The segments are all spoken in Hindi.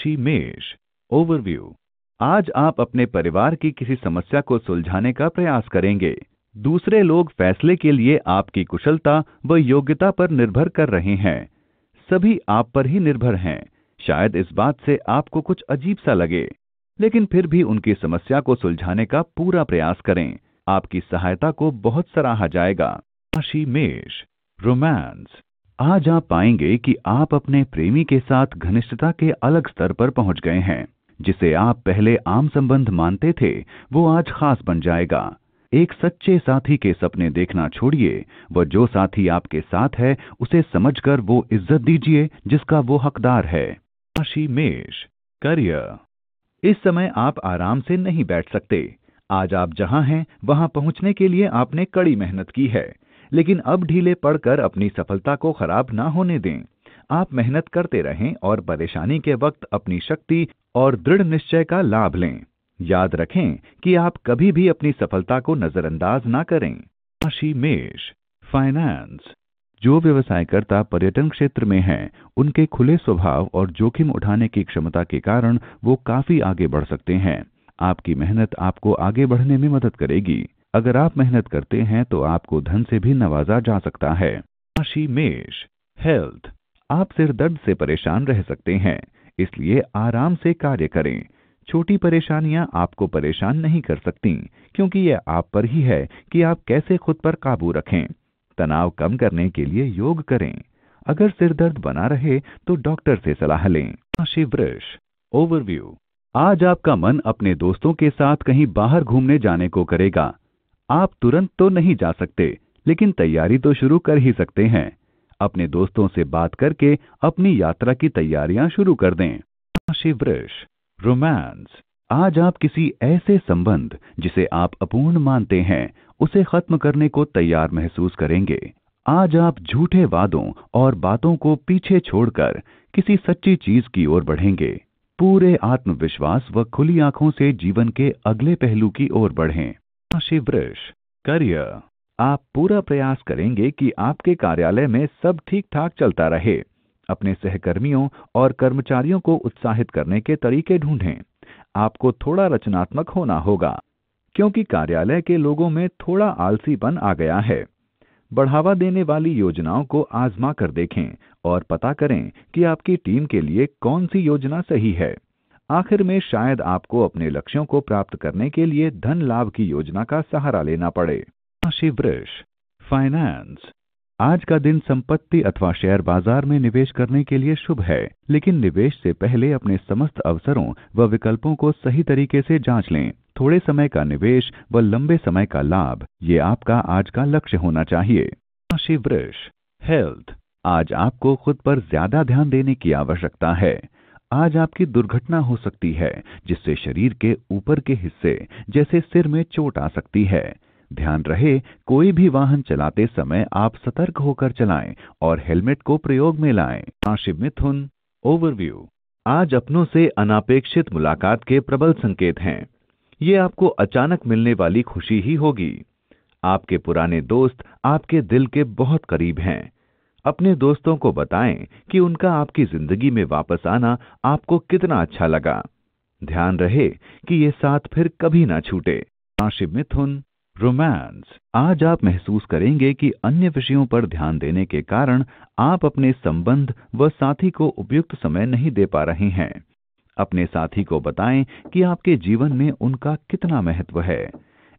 राशि मेष। ओवरव्यू। आज आप अपने परिवार की किसी समस्या को सुलझाने का प्रयास करेंगे। दूसरे लोग फैसले के लिए आपकी कुशलता व योग्यता पर निर्भर कर रहे हैं। सभी आप पर ही निर्भर हैं। शायद इस बात से आपको कुछ अजीब सा लगे, लेकिन फिर भी उनकी समस्या को सुलझाने का पूरा प्रयास करें। आपकी सहायता को बहुत सराहा जाएगा। राशि मेष। रोमांस। आज आप पाएंगे कि आप अपने प्रेमी के साथ घनिष्ठता के अलग स्तर पर पहुंच गए हैं। जिसे आप पहले आम संबंध मानते थे, वो आज खास बन जाएगा। एक सच्चे साथी के सपने देखना छोड़िए, वह जो साथी आपके साथ है उसे समझकर वो इज्जत दीजिए जिसका वो हकदार है। राशि मेष। करियर। इस समय आप आराम से नहीं बैठ सकते। आज आप जहां हैं वहां पहुंचने के लिए आपने कड़ी मेहनत की है, लेकिन अब ढीले पड़कर अपनी सफलता को खराब ना होने दें। आप मेहनत करते रहें और परेशानी के वक्त अपनी शक्ति और दृढ़ निश्चय का लाभ लें। याद रखें कि आप कभी भी अपनी सफलता को नजरअंदाज ना करें। राशि मेष। फाइनेंस। जो व्यवसायकर्ता पर्यटन क्षेत्र में हैं, उनके खुले स्वभाव और जोखिम उठाने की क्षमता के कारण वो काफी आगे बढ़ सकते हैं। आपकी मेहनत आपको आगे बढ़ने में मदद करेगी। अगर आप मेहनत करते हैं तो आपको धन से भी नवाजा जा सकता है। राशि मेष। हेल्थ। आप सिर दर्द से परेशान रह सकते हैं, इसलिए आराम से कार्य करें। छोटी परेशानियां आपको परेशान नहीं कर सकती, क्योंकि यह आप पर ही है कि आप कैसे खुद पर काबू रखें। तनाव कम करने के लिए योग करें। अगर सिर दर्द बना रहे तो डॉक्टर से सलाह लें। राशि वृष। ओवरव्यू। आज आपका मन अपने दोस्तों के साथ कहीं बाहर घूमने जाने को करेगा। आप तुरंत तो नहीं जा सकते, लेकिन तैयारी तो शुरू कर ही सकते हैं। अपने दोस्तों से बात करके अपनी यात्रा की तैयारियां शुरू कर दें। राशि वृष। रोमांस। आज आप किसी ऐसे संबंध जिसे आप अपूर्ण मानते हैं, उसे खत्म करने को तैयार महसूस करेंगे। आज आप झूठे वादों और बातों को पीछे छोड़कर किसी सच्ची चीज की ओर बढ़ेंगे। पूरे आत्मविश्वास व खुली आंखों से जीवन के अगले पहलू की ओर बढ़ें। राशि वृष। करियर। आप पूरा प्रयास करेंगे कि आपके कार्यालय में सब ठीक ठाक चलता रहे। अपने सहकर्मियों और कर्मचारियों को उत्साहित करने के तरीके ढूंढें। आपको थोड़ा रचनात्मक होना होगा, क्योंकि कार्यालय के लोगों में थोड़ा आलसीपन आ गया है। बढ़ावा देने वाली योजनाओं को आजमा कर देखें और पता करें कि आपकी टीम के लिए कौन सी योजना सही है। आखिर में शायद आपको अपने लक्ष्यों को प्राप्त करने के लिए धन लाभ की योजना का सहारा लेना पड़े। राशि वृष। फाइनेंस। आज का दिन संपत्ति अथवा शेयर बाजार में निवेश करने के लिए शुभ है, लेकिन निवेश से पहले अपने समस्त अवसरों व विकल्पों को सही तरीके से जांच लें। थोड़े समय का निवेश व लंबे समय का लाभ, ये आपका आज का लक्ष्य होना चाहिए। राशि वृष। हेल्थ। आज आपको खुद पर ज्यादा ध्यान देने की आवश्यकता है। आज आपकी दुर्घटना हो सकती है, जिससे शरीर के ऊपर के हिस्से जैसे सिर में चोट आ सकती है। ध्यान रहे, कोई भी वाहन चलाते समय आप सतर्क होकर चलाएं और हेलमेट को प्रयोग में लाएं। राशि मिथुन। ओवरव्यू। आज अपनों से अनापेक्षित मुलाकात के प्रबल संकेत हैं। ये आपको अचानक मिलने वाली खुशी ही होगी। आपके पुराने दोस्त आपके दिल के बहुत करीब हैं। अपने दोस्तों को बताएं कि उनका आपकी जिंदगी में वापस आना आपको कितना अच्छा लगा। ध्यान रहे कि ये साथ फिर कभी ना छूटे। राशि मिथुन। रोमांस। आज आप महसूस करेंगे कि अन्य विषयों पर ध्यान देने के कारण आप अपने संबंध व साथी को उपयुक्त समय नहीं दे पा रहे हैं। अपने साथी को बताएं कि आपके जीवन में उनका कितना महत्व है।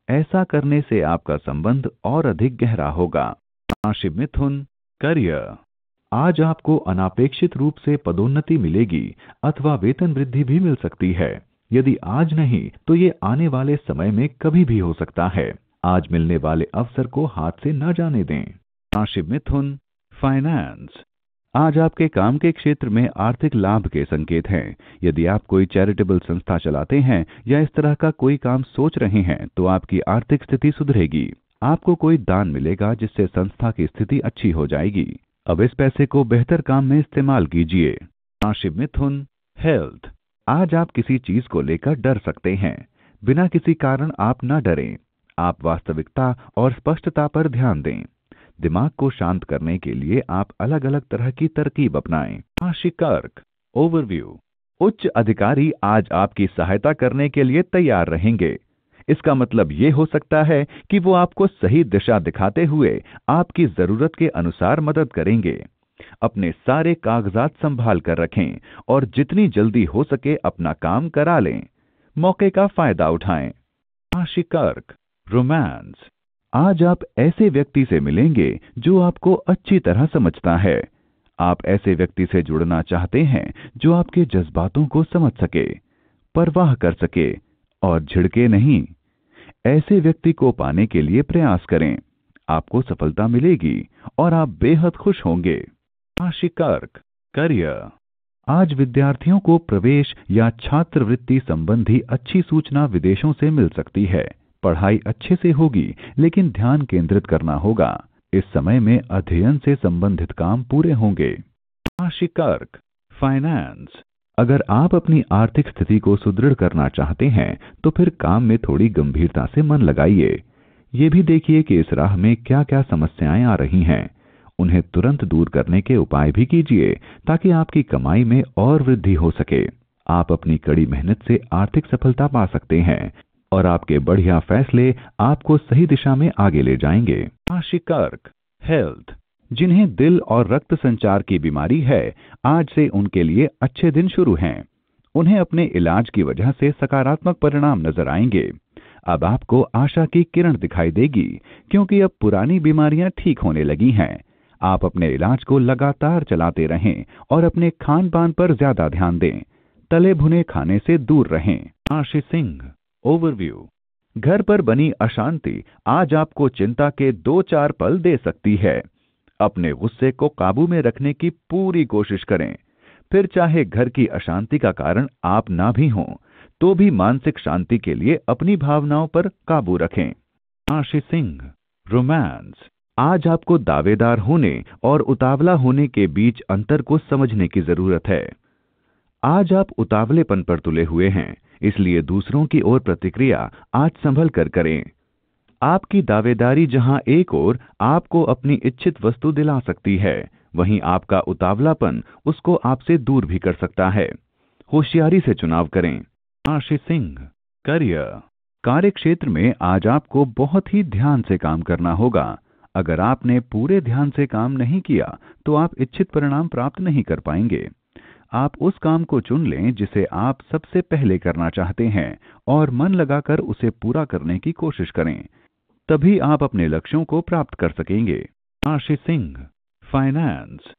ऐसा करने से आपका संबंध और अधिक गहरा होगा। राशि मिथुन। करियर। आज आपको अनापेक्षित रूप से पदोन्नति मिलेगी अथवा वेतन वृद्धि भी मिल सकती है। यदि आज नहीं तो ये आने वाले समय में कभी भी हो सकता है। आज मिलने वाले अवसर को हाथ से न जाने दें। राशि मिथुन। फाइनेंस। आज आपके काम के क्षेत्र में आर्थिक लाभ के संकेत हैं। यदि आप कोई चैरिटेबल संस्था चलाते हैं या इस तरह का कोई काम सोच रहे हैं तो आपकी आर्थिक स्थिति सुधरेगी। आपको कोई दान मिलेगा जिससे संस्था की स्थिति अच्छी हो जाएगी। अब इस पैसे को बेहतर काम में इस्तेमाल कीजिए। राशि मिथुन। हेल्थ। आज आप किसी चीज को लेकर डर सकते हैं। बिना किसी कारण आप न डरें। आप वास्तविकता और स्पष्टता पर ध्यान दें। दिमाग को शांत करने के लिए आप अलग अलग तरह की तरकीब अपनाएं। राशि कर्क। ओवरव्यू। उच्च अधिकारी आज आपकी सहायता करने के लिए तैयार रहेंगे। इसका मतलब ये हो सकता है कि वो आपको सही दिशा दिखाते हुए आपकी जरूरत के अनुसार मदद करेंगे। अपने सारे कागजात संभाल कर रखें और जितनी जल्दी हो सके अपना काम करा लें। मौके का फायदा उठाएं। राशि कर्क, रोमांस। आज आप ऐसे व्यक्ति से मिलेंगे जो आपको अच्छी तरह समझता है। आप ऐसे व्यक्ति से जुड़ना चाहते हैं जो आपके जज्बातों को समझ सके, परवाह कर सके और झिड़के नहीं। ऐसे व्यक्ति को पाने के लिए प्रयास करें। आपको सफलता मिलेगी और आप बेहद खुश होंगे। राशि कर्क, करियर। आज विद्यार्थियों को प्रवेश या छात्रवृत्ति संबंधी अच्छी सूचना विदेशों से मिल सकती है। पढ़ाई अच्छे से होगी, लेकिन ध्यान केंद्रित करना होगा। इस समय में अध्ययन से संबंधित काम पूरे होंगे। राशि कर्क, फाइनेंस। अगर आप अपनी आर्थिक स्थिति को सुदृढ़ करना चाहते हैं तो फिर काम में थोड़ी गंभीरता से मन लगाइए। ये भी देखिए कि इस राह में क्या क्या समस्याएं आ रही हैं। उन्हें तुरंत दूर करने के उपाय भी कीजिए ताकि आपकी कमाई में और वृद्धि हो सके। आप अपनी कड़ी मेहनत से आर्थिक सफलता पा सकते हैं और आपके बढ़िया फैसले आपको सही दिशा में आगे ले जाएंगे। राशि कर्क, हेल्थ। जिन्हें दिल और रक्त संचार की बीमारी है, आज से उनके लिए अच्छे दिन शुरू हैं। उन्हें अपने इलाज की वजह से सकारात्मक परिणाम नजर आएंगे। अब आपको आशा की किरण दिखाई देगी क्योंकि अब पुरानी बीमारियां ठीक होने लगी हैं। आप अपने इलाज को लगातार चलाते रहें और अपने खान पान पर ज्यादा ध्यान दें। तले भुने खाने से दूर रहें। राशि सिंह, ओवरव्यू। घर पर बनी अशांति आज आपको चिंता के 2-4 पल दे सकती है। अपने गुस्से को काबू में रखने की पूरी कोशिश करें। फिर चाहे घर की अशांति का कारण आप ना भी हों, तो भी मानसिक शांति के लिए अपनी भावनाओं पर काबू रखें। राशि सिंह, रोमांस। आज आपको दावेदार होने और उतावला होने के बीच अंतर को समझने की जरूरत है। आज आप उतावलेपन पर तुले हुए हैं, इसलिए दूसरों की ओर प्रतिक्रिया आज संभल कर करें। आपकी दावेदारी जहां एक ओर आपको अपनी इच्छित वस्तु दिला सकती है, वहीं आपका उतावलापन उसको आपसे दूर भी कर सकता है। होशियारी से चुनाव करें। राशि सिंह, करियर। कार्य क्षेत्र में आज आपको बहुत ही ध्यान से काम करना होगा। अगर आपने पूरे ध्यान से काम नहीं किया तो आप इच्छित परिणाम प्राप्त नहीं कर पाएंगे। आप उस काम को चुन लें जिसे आप सबसे पहले करना चाहते हैं और मन लगाकर उसे पूरा करने की कोशिश करें। तभी आप अपने लक्ष्यों को प्राप्त कर सकेंगे। राशि सिंह, फाइनेंस।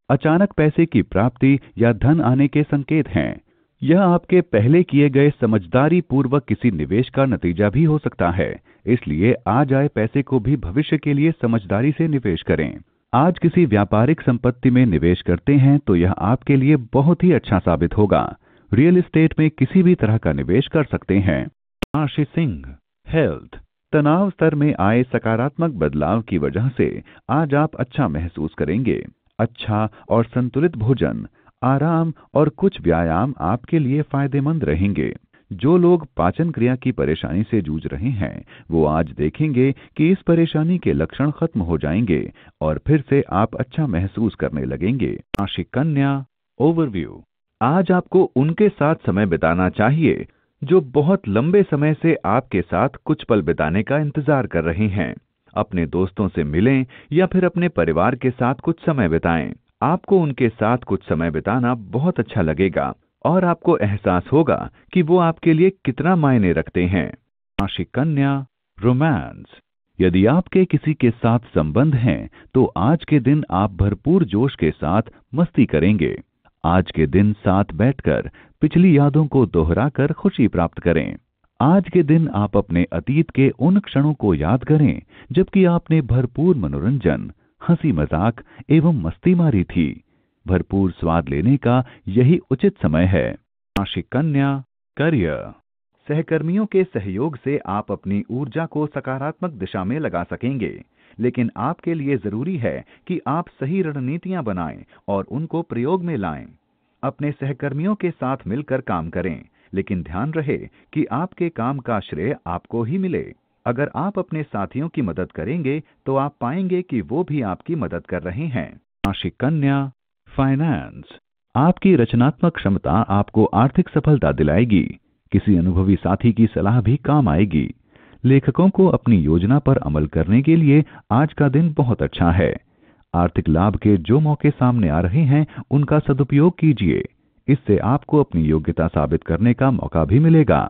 अचानक पैसे की प्राप्ति या धन आने के संकेत हैं। यह आपके पहले किए गए समझदारी पूर्वक किसी निवेश का नतीजा भी हो सकता है, इसलिए आज आए पैसे को भी भविष्य के लिए समझदारी से निवेश करें। आज किसी व्यापारिक संपत्ति में निवेश करते हैं तो यह आपके लिए बहुत ही अच्छा साबित होगा। रियल एस्टेट में किसी भी तरह का निवेश कर सकते हैं। राशि सिंह, हेल्थ। तनाव स्तर में आए सकारात्मक बदलाव की वजह से आज आप अच्छा महसूस करेंगे। अच्छा और संतुलित भोजन, आराम और कुछ व्यायाम आपके लिए फायदेमंद रहेंगे। जो लोग पाचन क्रिया की परेशानी से जूझ रहे हैं, वो आज देखेंगे कि इस परेशानी के लक्षण खत्म हो जाएंगे और फिर से आप अच्छा महसूस करने लगेंगे। राशि कन्या, ओवरव्यू। आज आपको उनके साथ समय बिताना चाहिए जो बहुत लंबे समय से आपके साथ कुछ पल बिताने का इंतजार कर रहे हैं। अपने दोस्तों से मिलें या फिर अपने परिवार के साथ कुछ समय बिताएं। आपको उनके साथ कुछ समय बिताना बहुत अच्छा लगेगा और आपको एहसास होगा कि वो आपके लिए कितना मायने रखते हैं। राशि कन्या, रोमांस। यदि आपके किसी के साथ संबंध हैं, तो आज के दिन आप भरपूर जोश के साथ मस्ती करेंगे। आज के दिन साथ बैठकर पिछली यादों को दोहराकर खुशी प्राप्त करें। आज के दिन आप अपने अतीत के उन क्षणों को याद करें जबकि आपने भरपूर मनोरंजन, हंसी मजाक एवं मस्ती मारी थी। भरपूर स्वाद लेने का यही उचित समय है। राशि कन्या, करियर। सहकर्मियों के सहयोग से आप अपनी ऊर्जा को सकारात्मक दिशा में लगा सकेंगे, लेकिन आपके लिए जरूरी है कि आप सही रणनीतियां बनाएं और उनको प्रयोग में लाएं। अपने सहकर्मियों के साथ मिलकर काम करें, लेकिन ध्यान रहे कि आपके काम का श्रेय आपको ही मिले। अगर आप अपने साथियों की मदद करेंगे तो आप पाएंगे कि वो भी आपकी मदद कर रहे हैं। राशि कन्या, फाइनेंस। आपकी रचनात्मक क्षमता आपको आर्थिक सफलता दिलाएगी। किसी अनुभवी साथी की सलाह भी काम आएगी। लेखकों को अपनी योजना पर अमल करने के लिए आज का दिन बहुत अच्छा है। आर्थिक लाभ के जो मौके सामने आ रहे हैं उनका सदुपयोग कीजिए। इससे आपको अपनी योग्यता साबित करने का मौका भी मिलेगा।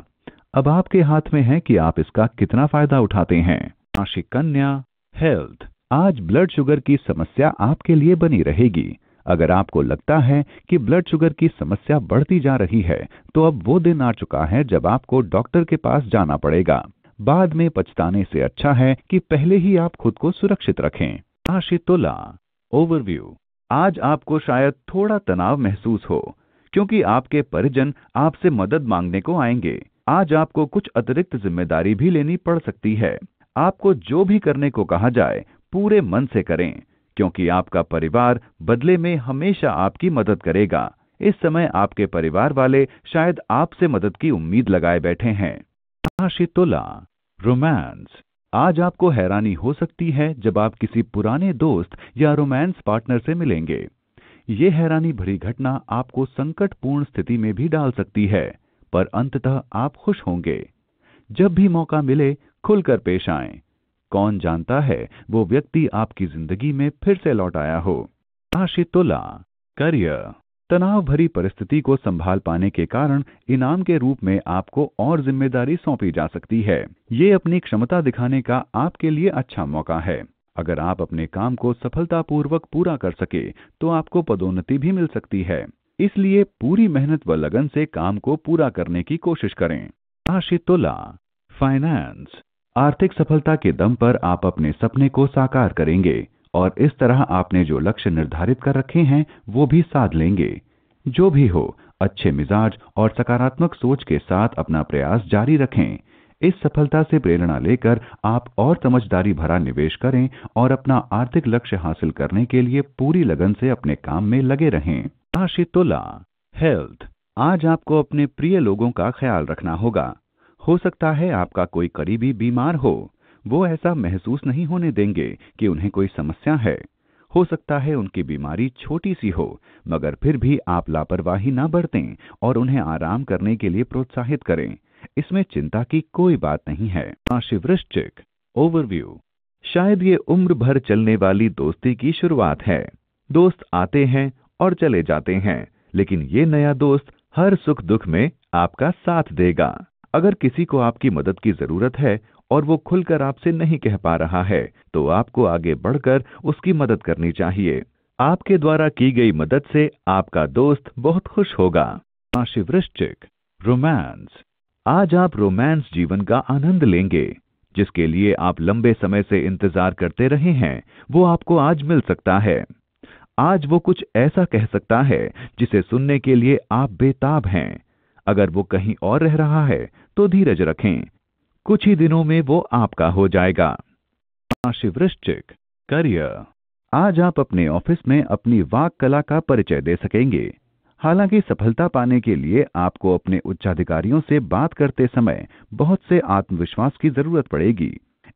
अब आपके हाथ में है कि आप इसका कितना फायदा उठाते हैं। राशि कन्या, हेल्थ। आज ब्लड शुगर की समस्या आपके लिए बनी रहेगी। अगर आपको लगता है कि ब्लड शुगर की समस्या बढ़ती जा रही है तो अब वो दिन आ चुका है जब आपको डॉक्टर के पास जाना पड़ेगा। बाद में पछताने से अच्छा है कि पहले ही आप खुद को सुरक्षित रखें। राशि तुला, ओवरव्यू। आज आपको शायद थोड़ा तनाव महसूस हो क्योंकि आपके परिजन आपसे मदद मांगने को आएंगे। आज आपको कुछ अतिरिक्त जिम्मेदारी भी लेनी पड़ सकती है। आपको जो भी करने को कहा जाए पूरे मन से करें क्योंकि आपका परिवार बदले में हमेशा आपकी मदद करेगा। इस समय आपके परिवार वाले शायद आपसे मदद की उम्मीद लगाए बैठे हैं। राशि तुला, रोमांस। आज आपको हैरानी हो सकती है जब आप किसी पुराने दोस्त या रोमांस पार्टनर से मिलेंगे। ये हैरानी भरी घटना आपको संकटपूर्ण स्थिति में भी डाल सकती है, पर अंततः आप खुश होंगे। जब भी मौका मिले खुलकर पेश आएं। कौन जानता है वो व्यक्ति आपकी जिंदगी में फिर से लौट आया हो। राशि तुला, करियर। तनाव भरी परिस्थिति को संभाल पाने के कारण इनाम के रूप में आपको और जिम्मेदारी सौंपी जा सकती है। ये अपनी क्षमता दिखाने का आपके लिए अच्छा मौका है। अगर आप अपने काम को सफलतापूर्वक पूरा कर सके तो आपको पदोन्नति भी मिल सकती है। इसलिए पूरी मेहनत व लगन से काम को पूरा करने की कोशिश करें। राशि तुला, फाइनेंस। आर्थिक सफलता के दम पर आप अपने सपने को साकार करेंगे और इस तरह आपने जो लक्ष्य निर्धारित कर रखे हैं वो भी साध लेंगे। जो भी हो, अच्छे मिजाज और सकारात्मक सोच के साथ अपना प्रयास जारी रखें। इस सफलता से प्रेरणा लेकर आप और समझदारी भरा निवेश करें और अपना आर्थिक लक्ष्य हासिल करने के लिए पूरी लगन से अपने काम में लगे रहें। राशि तुला, हेल्थ। आज आपको अपने प्रिय लोगों का ख्याल रखना होगा। हो सकता है आपका कोई करीबी बीमार हो। वो ऐसा महसूस नहीं होने देंगे कि उन्हें कोई समस्या है। हो सकता है उनकी बीमारी छोटी सी हो, मगर फिर भी आप लापरवाही ना बरतें और उन्हें आराम करने के लिए प्रोत्साहित करें। इसमें चिंता की कोई बात नहीं है। राशि वृश्चिक, ओवरव्यू। शायद ये उम्र भर चलने वाली दोस्ती की शुरुआत है। दोस्त आते हैं और चले जाते हैं, लेकिन ये नया दोस्त हर सुख दुख में आपका साथ देगा। अगर किसी को आपकी मदद की जरूरत है और वो खुलकर आपसे नहीं कह पा रहा है तो आपको आगे बढ़कर उसकी मदद करनी चाहिए। आपके द्वारा की गई मदद से आपका दोस्त बहुत खुश होगा। राशि वृश्चिक, रोमांस। आज आप रोमांस जीवन का आनंद लेंगे। जिसके लिए आप लंबे समय से इंतजार करते रहे हैं वो आपको आज मिल सकता है। आज वो कुछ ऐसा कह सकता है जिसे सुनने के लिए आप बेताब हैं। अगर वो कहीं और रह रहा है तो धीरज रखें। कुछ ही दिनों में वो आपका हो जाएगा। राशि वृश्चिक, करियर। आज आप अपने ऑफिस में अपनी वाक कला का परिचय दे सकेंगे। हालांकि सफलता पाने के लिए आपको अपने उच्चाधिकारियों से बात करते समय बहुत से आत्मविश्वास की जरूरत पड़ेगी।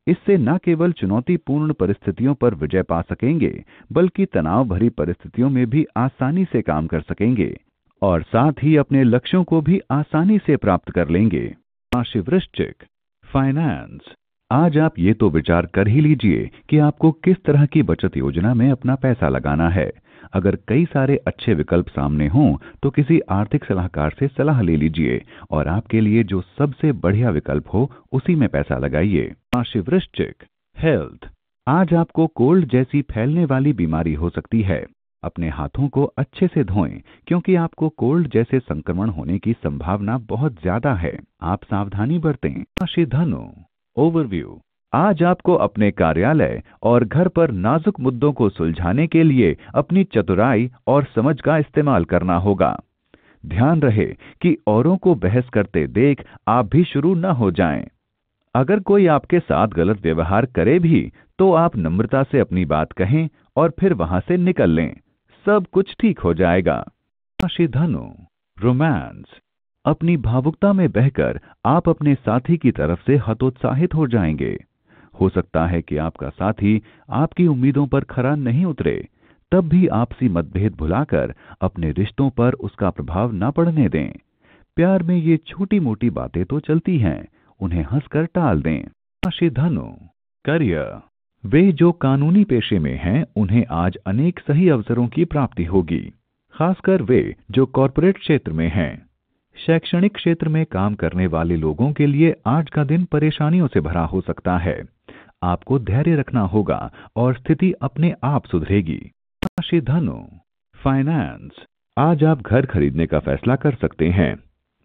इससे न केवल चुनौतीपूर्ण परिस्थितियों पर विजय पा सकेंगे बल्कि तनाव भरी परिस्थितियों में भी आसानी से काम कर सकेंगे और साथ ही अपने लक्ष्यों को भी आसानी से प्राप्त कर लेंगे। राशि वृश्चिक, फाइनेंस। आज आप ये तो विचार कर ही लीजिए कि आपको किस तरह की बचत योजना में अपना पैसा लगाना है। अगर कई सारे अच्छे विकल्प सामने हों तो किसी आर्थिक सलाहकार से सलाह ले लीजिए और आपके लिए जो सबसे बढ़िया विकल्प हो उसी में पैसा लगाइए। राशि वृश्चिक, हेल्थ। आज आपको कोल्ड जैसी फैलने वाली बीमारी हो सकती है। अपने हाथों को अच्छे से धोएं क्योंकि आपको कोल्ड जैसे संक्रमण होने की संभावना बहुत ज्यादा है। आप सावधानी बरतें। राशि धनु, ओवरव्यू। आज आपको अपने कार्यालय और घर पर नाजुक मुद्दों को सुलझाने के लिए अपनी चतुराई और समझ का इस्तेमाल करना होगा। ध्यान रहे कि औरों को बहस करते देख आप भी शुरू न हो जाएं। अगर कोई आपके साथ गलत व्यवहार करे भी तो आप नम्रता से अपनी बात कहें और फिर वहां से निकल लें। सब कुछ ठीक हो जाएगा। राशि धनु, रोमांस। अपनी भावुकता में बहकर आप अपने साथी की तरफ से हतोत्साहित हो जाएंगे। हो सकता है कि आपका साथी आपकी उम्मीदों पर खरा नहीं उतरे। तब भी आपसी मतभेद भुलाकर अपने रिश्तों पर उसका प्रभाव न पड़ने दें। प्यार में ये छोटी मोटी बातें तो चलती हैं, उन्हें हंसकर टाल दें। राशि धनु, करियर। वे जो कानूनी पेशे में हैं, उन्हें आज अनेक सही अवसरों की प्राप्ति होगी, खासकर वे जो कॉरपोरेट क्षेत्र में हैं। शैक्षणिक क्षेत्र में काम करने वाले लोगों के लिए आज का दिन परेशानियों से भरा हो सकता है। आपको धैर्य रखना होगा और स्थिति अपने आप सुधरेगी। राशि धनु, फाइनेंस। आज आप घर खरीदने का फैसला कर सकते हैं।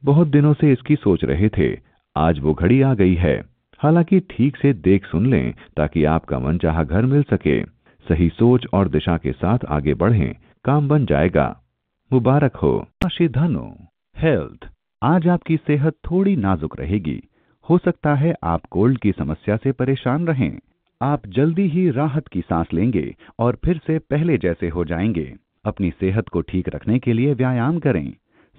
बहुत दिनों से इसकी सोच रहे थे, आज वो घड़ी आ गई है। हालांकि ठीक से देख सुन लें ताकि आपका मनचाहा घर मिल सके। सही सोच और दिशा के साथ आगे बढ़ें, काम बन जाएगा। मुबारक हो। राशि धनु, हेल्थ। आज आपकी सेहत थोड़ी नाजुक रहेगी। हो सकता है आप कोल्ड की समस्या से परेशान रहें। आप जल्दी ही राहत की सांस लेंगे और फिर से पहले जैसे हो जाएंगे। अपनी सेहत को ठीक रखने के लिए व्यायाम करें,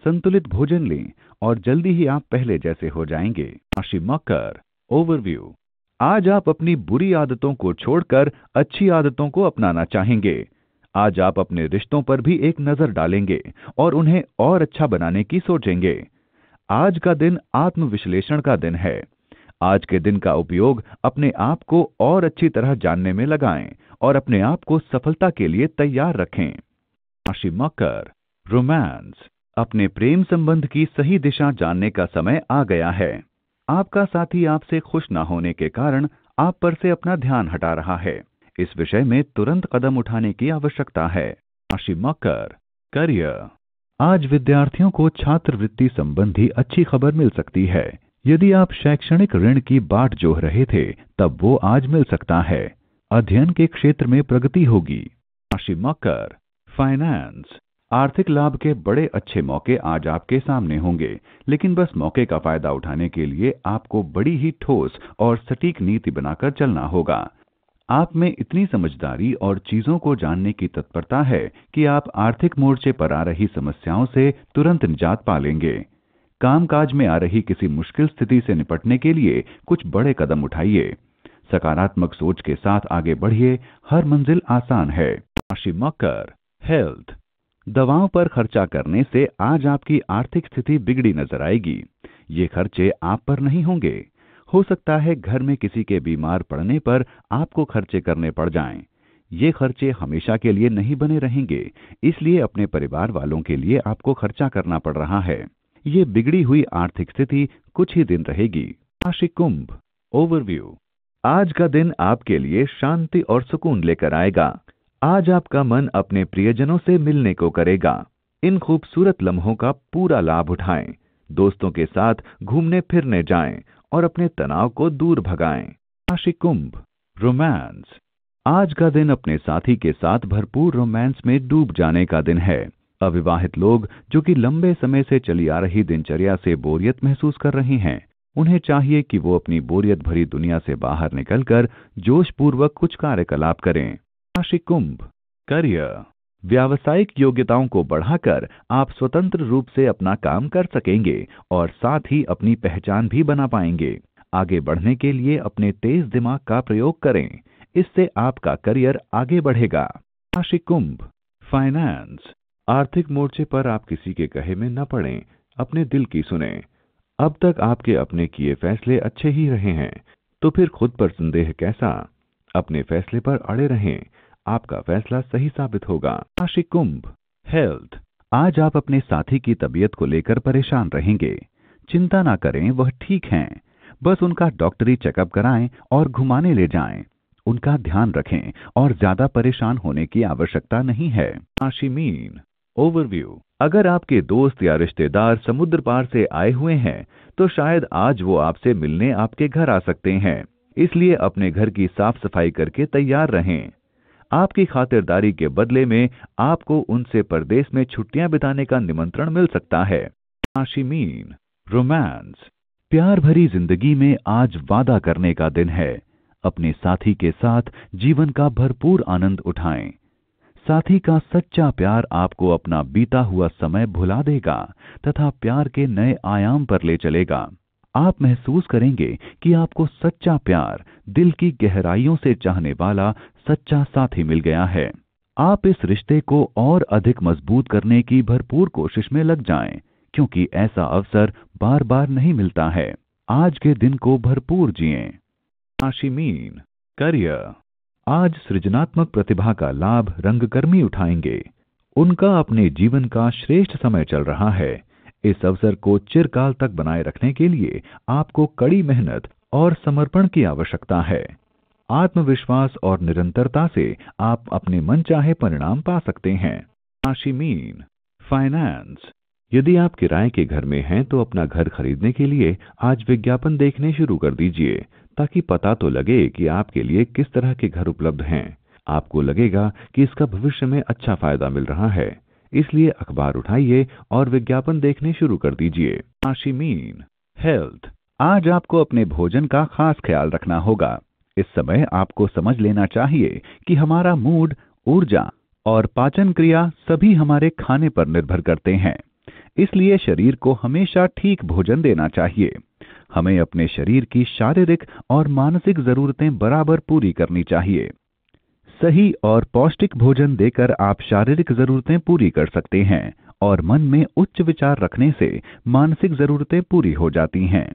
संतुलित भोजन लें और जल्दी ही आप पहले जैसे हो जाएंगे। राशि मकर, ओवरव्यू। आज आप अपनी बुरी आदतों को छोड़कर अच्छी आदतों को अपनाना चाहेंगे। आज आप अपने रिश्तों पर भी एक नजर डालेंगे और उन्हें और अच्छा बनाने की सोचेंगे। आज का दिन आत्मविश्लेषण का दिन है। आज के दिन का उपयोग अपने आप को और अच्छी तरह जानने में लगाएं और अपने आप को सफलता के लिए तैयार रखें। राशि मकर, रोमांस। अपने प्रेम संबंध की सही दिशा जानने का समय आ गया है। आपका साथी आपसे खुश न होने के कारण आप पर से अपना ध्यान हटा रहा है। इस विषय में तुरंत कदम उठाने की आवश्यकता है। राशि मकर, करियर। आज विद्यार्थियों को छात्रवृत्ति संबंधी अच्छी खबर मिल सकती है। यदि आप शैक्षणिक ऋण की बाट जोह रहे थे, तब वो आज मिल सकता है। अध्ययन के क्षेत्र में प्रगति होगी। राशि मकर, फाइनेंस। आर्थिक लाभ के बड़े अच्छे मौके आज आपके सामने होंगे, लेकिन बस मौके का फायदा उठाने के लिए आपको बड़ी ही ठोस और सटीक नीति बनाकर चलना होगा। आप में इतनी समझदारी और चीजों को जानने की तत्परता है कि आप आर्थिक मोर्चे पर आ रही समस्याओं से तुरंत निजात पा लेंगे। कामकाज में आ रही किसी मुश्किल स्थिति से निपटने के लिए कुछ बड़े कदम उठाइए। सकारात्मक सोच के साथ आगे बढ़िए, हर मंजिल आसान है। राशि मकर, हेल्थ। दवाओं पर खर्चा करने से आज आपकी आर्थिक स्थिति बिगड़ी नजर आएगी। ये खर्चे आप पर नहीं होंगे। हो सकता है घर में किसी के बीमार पड़ने पर आपको खर्चे करने पड़ जाएं। ये खर्चे हमेशा के लिए नहीं बने रहेंगे, इसलिए अपने परिवार वालों के लिए आपको खर्चा करना पड़ रहा है। ये बिगड़ी हुई आर्थिक स्थिति कुछ ही दिन रहेगी। राशि कुंभ, ओवरव्यू। आज का दिन आपके लिए शांति और सुकून लेकर आएगा। आज आपका मन अपने प्रियजनों से मिलने को करेगा। इन खूबसूरत लम्हों का पूरा लाभ उठाएं। दोस्तों के साथ घूमने फिरने जाएं और अपने तनाव को दूर भगाएं। राशि कुंभ, रोमांस। आज का दिन अपने साथी के साथ भरपूर रोमांस में डूब जाने का दिन है। अविवाहित लोग जो कि लंबे समय से चली आ रही दिनचर्या से बोरियत महसूस कर रहे हैं, उन्हें चाहिए कि वो अपनी बोरियत भरी दुनिया से बाहर निकलकर जोशपूर्वक कुछ कार्यकलाप करें। राशि कुंभ, करियर। व्यावसायिक योग्यताओं को बढ़ाकर आप स्वतंत्र रूप से अपना काम कर सकेंगे और साथ ही अपनी पहचान भी बना पाएंगे। आगे बढ़ने के लिए अपने तेज दिमाग का प्रयोग करें, इससे आपका करियर आगे बढ़ेगा। राशि कुंभ, फाइनेंस। आर्थिक मोर्चे पर आप किसी के कहे में न पड़ें, अपने दिल की सुनें। अब तक आपके अपने किए फैसले अच्छे ही रहे हैं, तो फिर खुद पर संदेह कैसा। अपने फैसले पर अड़े रहें, आपका फैसला सही साबित होगा। राशि कुंभ, हेल्थ। आज आप अपने साथी की तबीयत को लेकर परेशान रहेंगे। चिंता ना करें, वह ठीक हैं। बस उनका डॉक्टरी चेकअप कराएं और घुमाने ले जाएं। उनका ध्यान रखें और ज्यादा परेशान होने की आवश्यकता नहीं है। राशि मीन, ओवरव्यू। अगर आपके दोस्त या रिश्तेदार समुद्र पार से आए हुए हैं, तो शायद आज वो आपसे मिलने आपके घर आ सकते हैं। इसलिए अपने घर की साफ सफाई करके तैयार रहें। आपकी खातिरदारी के बदले में आपको उनसे परदेश में छुट्टियां बिताने का निमंत्रण मिल सकता है। राशि मीन, रोमांस। प्यार भरी जिंदगी में आज वादा करने का दिन है। अपने साथी के साथ जीवन का भरपूर आनंद उठाएं। साथी का सच्चा प्यार आपको अपना बीता हुआ समय भुला देगा तथा प्यार के नए आयाम पर ले चलेगा। आप महसूस करेंगे कि आपको सच्चा प्यार, दिल की गहराइयों से चाहने वाला सच्चा साथी मिल गया है। आप इस रिश्ते को और अधिक मजबूत करने की भरपूर कोशिश में लग जाएं, क्योंकि ऐसा अवसर बार बार नहीं मिलता है। आज के दिन को भरपूर जिएं। राशि मीन, करियर। आज सृजनात्मक प्रतिभा का लाभ रंगकर्मी उठाएंगे। उनका अपने जीवन का श्रेष्ठ समय चल रहा है। इस अवसर को चिरकाल तक बनाए रखने के लिए आपको कड़ी मेहनत और समर्पण की आवश्यकता है। आत्मविश्वास और निरंतरता से आप अपने मनचाहे परिणाम पा सकते हैं। राशि मीन, फाइनेंस। यदि आप किराए के घर में हैं तो अपना घर खरीदने के लिए आज विज्ञापन देखने शुरू कर दीजिए, ताकि पता तो लगे कि आपके लिए किस तरह के घर उपलब्ध हैं। आपको लगेगा कि इसका भविष्य में अच्छा फायदा मिल रहा है, इसलिए अखबार उठाइए और विज्ञापन देखने शुरू कर दीजिए। राशि मीन, हेल्थ। आज आपको अपने भोजन का खास ख्याल रखना होगा। इस समय आपको समझ लेना चाहिए कि हमारा मूड, ऊर्जा और पाचन क्रिया सभी हमारे खाने पर निर्भर करते हैं। इसलिए शरीर को हमेशा ठीक भोजन देना चाहिए। हमें अपने शरीर की शारीरिक और मानसिक जरूरतें बराबर पूरी करनी चाहिए। सही और पौष्टिक भोजन देकर आप शारीरिक जरूरतें पूरी कर सकते हैं और मन में उच्च विचार रखने से मानसिक जरूरतें पूरी हो जाती हैं।